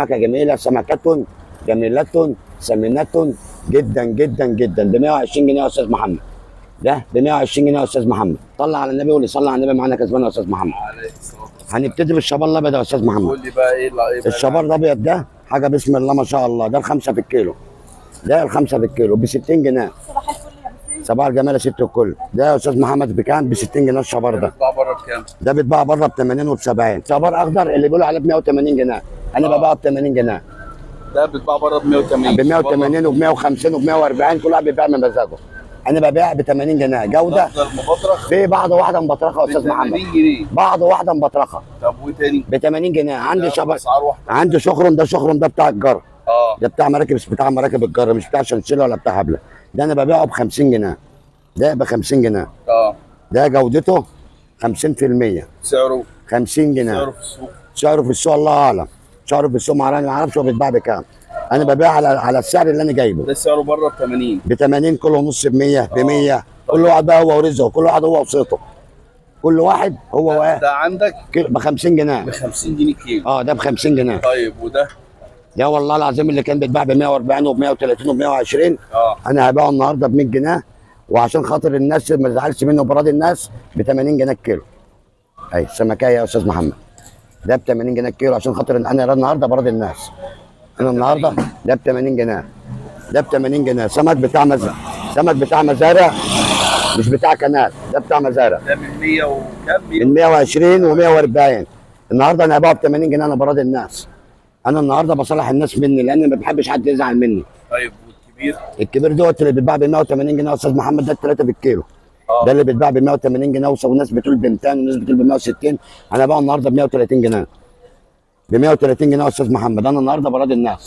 سمكه جميله، سمكه جميله سمينه جدا جدا جدا، ب 120 جنيه يا استاذ محمد. ده ب 120 جنيه يا استاذ محمد. طلع على النبي واللي صلى على النبي معانا كسبان يا استاذ محمد. عليه الصلاه والسلام. هنبتدي بالشبار الابيض يا استاذ محمد. قول لي بقى ايه بقى الشبار الابيض ده حاجه بسم الله ما شاء الله، ده الخمسه في الكيلو. ده الخمسه في الكيلو ب 60 جنيه. صباح الفل يا حسين. صباح الجمال يا ست الكل. ده يا استاذ محمد بكام؟ ب 60 جنيه الشبار ده. بيطلع بره بكام؟ ده بيتباع بره ب 80 وب 70. شبار اخضر اللي بيقولوا عليه ب 180 جنيه، انا ببيعه ب 80 جنيه. ده بيتباع بره ب 180. ب 180 وب 150 وب 140، كل واحد بيبيع من مزاجه. انا ببيع ب 80 جنيه جوده. اخضر مبطرخ في بعض واحده مبطرخه يا استاذ محمد. 80 جنيه. بعض واحده مبطرخه طب وايه تاني؟ ب 80 جنيه. عندي ده شبر، اسعار واحده. عندي شخرم. ده شخرم ده بتاع الجر. اه ده بتاع مراكب، بتاع مراكب الجر، مش بتاع شنشله ولا بتاع هبله. ده انا ببيعه ب 50 جنيه. ده ب 50 جنيه. اه ده جودته 50%. سعره 50 جنيه. سعره في السوق. سعره في السوق الله اعلم. سعره في السوق ما اعرفش هو بيتباع بكام. انا ببيع على السعر اللي انا جايبه. ده سعره بره ب 80. ب 80، كله ونص ب 100 ب 100. كل واحد بقى هو ورزقه، كل واحد هو وصيته. كل واحد هو ده عندك ب 50 جنيه. ب 50 جنيه كيلو. ده ب 50 جنيه. طيب وده؟ ده والله العظيم اللي كان بيتباع ب 140 وب 130 وب 120، انا هبيعه النهارده ب 100 جنيه، وعشان خاطر الناس ما تزعلش منه وبراضي الناس ب 80 جنيه الكيلو. اي سمكايه يا استاذ محمد. ده ب 80 جنيه الكيلو عشان خاطر انا النهارده براضي الناس. انا النهارده ده ب 80 جنيه. ده ب 80 جنيه. سمك بتاع مزارع، مش بتاع كنال. ده بتاع مزارع. ده من 100 وكام؟ من 120 و140. النهارده انا هبيعه ب 80 جنيه، انا براضي الناس. انا النهارده بصالح الناس مني، لان ما بحبش حد يزعل مني. طيب والكبير؟ الكبير دوت اللي بيتباع ب 180 جنيه يا استاذ محمد. ده الثلاثه بالكيلو. ده اللي بيتباع ب 180 جنيه، وناس بتقول ب 200 وناس بتقول ب 160. انا بقى النهارده ب 130 جنيه. ب 130 جنيه يا استاذ محمد. انا النهارده براضي الناس.